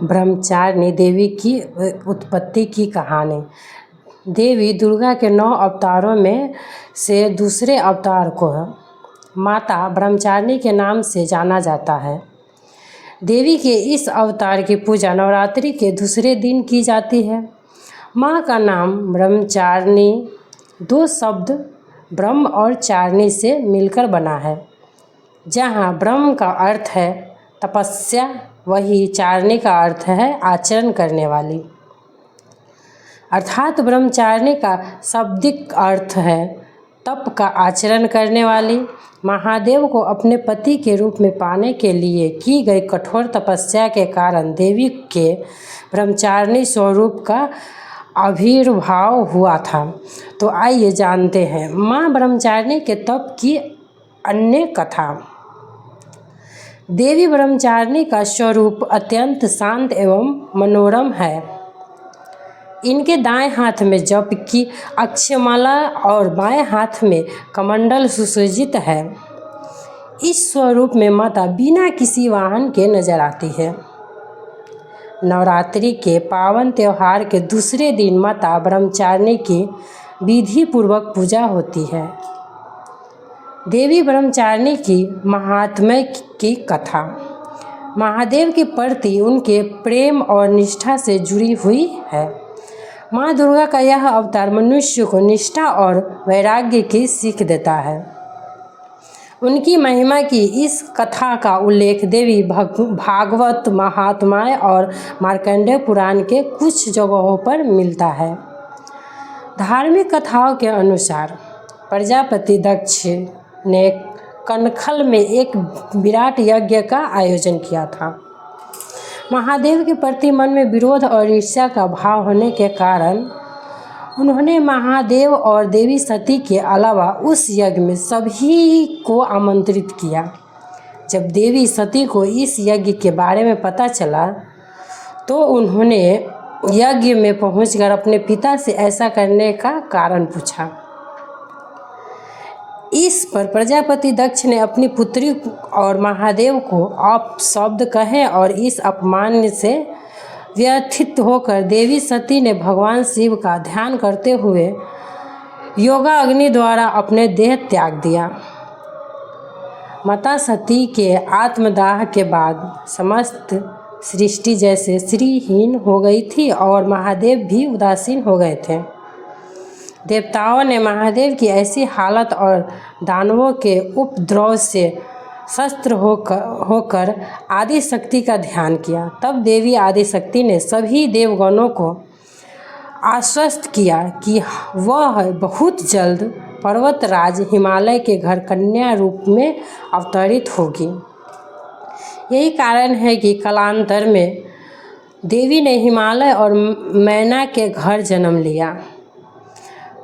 ब्रह्मचारिणी देवी की उत्पत्ति की कहानी। देवी दुर्गा के 9 अवतारों में से दूसरे अवतार को माता ब्रह्मचारिणी के नाम से जाना जाता है। देवी के इस अवतार की पूजा नवरात्रि के दूसरे दिन की जाती है। माँ का नाम ब्रह्मचारिणी 2 शब्द ब्रह्म और चारिणी से मिलकर बना है। जहाँ ब्रह्म का अर्थ है तपस्या, वही चारिणी का अर्थ है आचरण करने वाली। अर्थात ब्रह्मचारिणी का शाब्दिक अर्थ है तप का आचरण करने वाली। महादेव को अपने पति के रूप में पाने के लिए की गई कठोर तपस्या के कारण देवी के ब्रह्मचारिणी स्वरूप का आविर्भाव हुआ था। तो आइए जानते हैं माँ ब्रह्मचारिणी के तप की अन्य कथा। देवी ब्रह्मचारिणी का स्वरूप अत्यंत शांत एवं मनोरम है। इनके दाएं हाथ में जप की अक्षमाला और बाएं हाथ में कमंडल सुसज्जित है। इस स्वरूप में माता बिना किसी वाहन के नजर आती है। नवरात्रि के पावन त्यौहार के दूसरे दिन माता ब्रह्मचारिणी की विधि पूर्वक पूजा होती है। देवी ब्रह्मचारिणी की महात्म्य की कथा। महादेव के प्रति उनके प्रेम और निष्ठा से जुड़ी हुई है। माँ दुर्गा का यह अवतार मनुष्य को निष्ठा और वैराग्य की सीख देता है। उनकी महिमा की इस कथा का उल्लेख देवी भागवत महात्म्य और मार्कंडेय पुराण के कुछ जगहों पर मिलता है। धार्मिक कथाओं के अनुसार प्रजापति दक्ष ने कनखल में एक विराट यज्ञ का आयोजन किया था। महादेव के प्रति मन में विरोध और ईर्ष्या का भाव होने के कारण उन्होंने महादेव और देवी सती के अलावा उस यज्ञ में सभी को आमंत्रित किया। जब देवी सती को इस यज्ञ के बारे में पता चला तो उन्होंने यज्ञ में पहुंचकर अपने पिता से ऐसा करने का कारण पूछा। इस पर प्रजापति दक्ष ने अपनी पुत्री और महादेव को अपशब्द कहे और इस अपमान से व्यथित होकर देवी सती ने भगवान शिव का ध्यान करते हुए योगा अग्नि द्वारा अपने देह त्याग दिया। माता सती के आत्मदाह के बाद समस्त सृष्टि जैसे श्रीहीन हो गई थी और महादेव भी उदासीन हो गए थे। देवताओं ने महादेव की ऐसी हालत और दानवों के उपद्रव से शस्त्र होकर आदि शक्ति का ध्यान किया। तब देवी आदि शक्ति ने सभी देवगणों को आश्वस्त किया कि वह बहुत जल्द पर्वतराज हिमालय के घर कन्या रूप में अवतरित होगी। यही कारण है कि कालांतर में देवी ने हिमालय और मैना के घर जन्म लिया।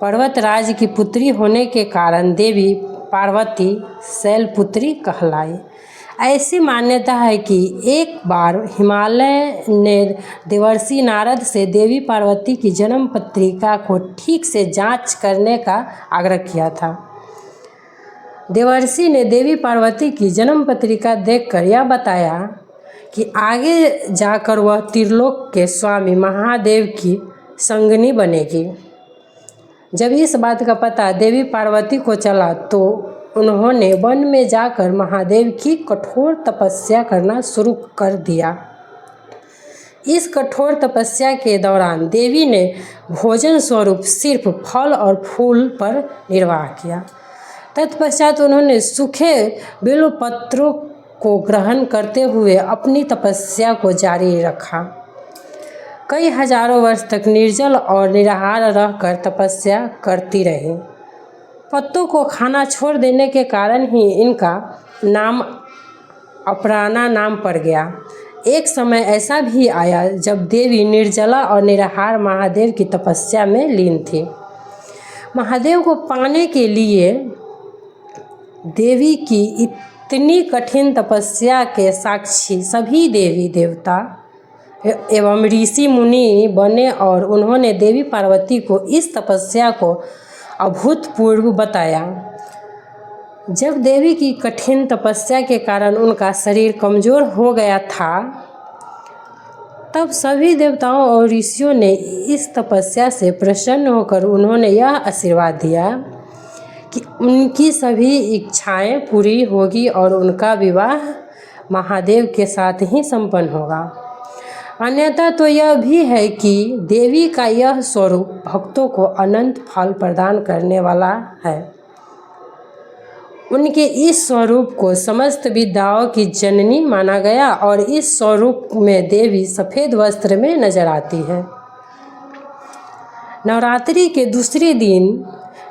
पर्वतराज की पुत्री होने के कारण देवी पार्वती शैलपुत्री कहलाई। ऐसी मान्यता है कि एक बार हिमालय ने देवर्षि नारद से देवी पार्वती की जन्म पत्रिका को ठीक से जांच करने का आग्रह किया था। देवर्षि ने देवी पार्वती की जन्म पत्रिका देखकर यह बताया कि आगे जाकर वह त्रिलोक के स्वामी महादेव की संगनी बनेगी। जब इस बात का पता देवी पार्वती को चला तो उन्होंने वन में जाकर महादेव की कठोर तपस्या करना शुरू कर दिया। इस कठोर तपस्या के दौरान देवी ने भोजन स्वरूप सिर्फ फल और फूल पर निर्वाह किया। तत्पश्चात उन्होंने सूखे बिल्वपत्रों को ग्रहण करते हुए अपनी तपस्या को जारी रखा। कई हजारों वर्ष तक निर्जल और निराहार रहकर तपस्या करती रही। पत्तों को खाना छोड़ देने के कारण ही इनका नाम अपराना नाम पड़ गया। एक समय ऐसा भी आया जब देवी निर्जला और निराहार महादेव की तपस्या में लीन थी। महादेव को पाने के लिए देवी की इतनी कठिन तपस्या के साक्षी सभी देवी देवता एवं ऋषि मुनि बने और उन्होंने देवी पार्वती को इस तपस्या को अभूतपूर्व बताया। जब देवी की कठिन तपस्या के कारण उनका शरीर कमज़ोर हो गया था तब सभी देवताओं और ऋषियों ने इस तपस्या से प्रसन्न होकर उन्होंने यह आशीर्वाद दिया कि उनकी सभी इच्छाएं पूरी होगी और उनका विवाह महादेव के साथ ही संपन्न होगा। अन्यथा तो यह भी है कि देवी का यह स्वरूप भक्तों को अनंत फल प्रदान करने वाला है। उनके इस स्वरूप को समस्त विद्याओं की जननी माना गया और इस स्वरूप में देवी सफ़ेद वस्त्र में नजर आती है। नवरात्रि के दूसरे दिन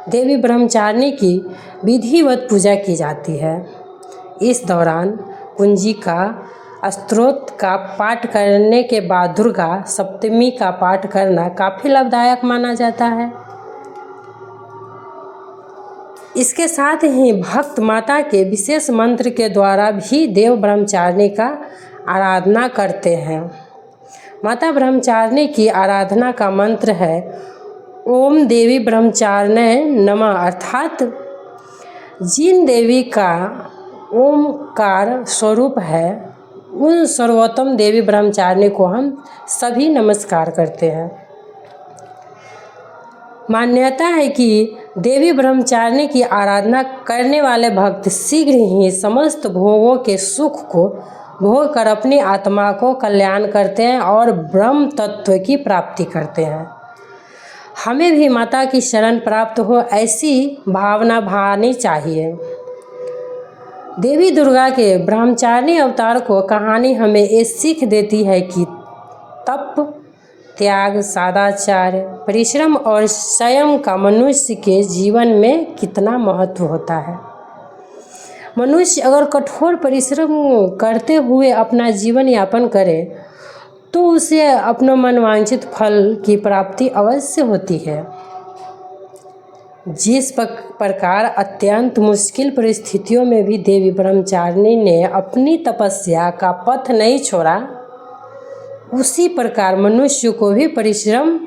देवी ब्रह्मचारिणी की विधिवत पूजा की जाती है। इस दौरान कुंजिका स्तोत्र का पाठ करने के बाद दुर्गा सप्तमी का पाठ करना काफ़ी लाभदायक माना जाता है। इसके साथ ही भक्त माता के विशेष मंत्र के द्वारा भी देव ब्रह्मचारिणी का आराधना करते हैं। माता ब्रह्मचारिणी की आराधना का मंत्र है ओम देवी ब्रह्मचारिण्यै नमः, अर्थात जिन देवी का ओमकार स्वरूप है उन सर्वोत्तम देवी ब्रह्मचारिणी को हम सभी नमस्कार करते हैं। मान्यता है कि देवी ब्रह्मचारिणी की आराधना करने वाले भक्त शीघ्र ही समस्त भोगों के सुख को भोग कर अपनी आत्मा को कल्याण करते हैं और ब्रह्म तत्व की प्राप्ति करते हैं। हमें भी माता की शरण प्राप्त हो ऐसी भावना भानी चाहिए। देवी दुर्गा के ब्रह्मचारिणी अवतार को कहानी हमें ये सीख देती है कि तप, त्याग, सदाचार, परिश्रम और संयम का मनुष्य के जीवन में कितना महत्व होता है। मनुष्य अगर कठोर परिश्रम करते हुए अपना जीवन यापन करे तो उसे अपना मनवांछित फल की प्राप्ति अवश्य होती है। जिस प्रकार अत्यंत मुश्किल परिस्थितियों में भी देवी ब्रह्मचारिणी ने अपनी तपस्या का पथ नहीं छोड़ा, उसी प्रकार मनुष्य को भी परिश्रम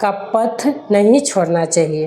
का पथ नहीं छोड़ना चाहिए।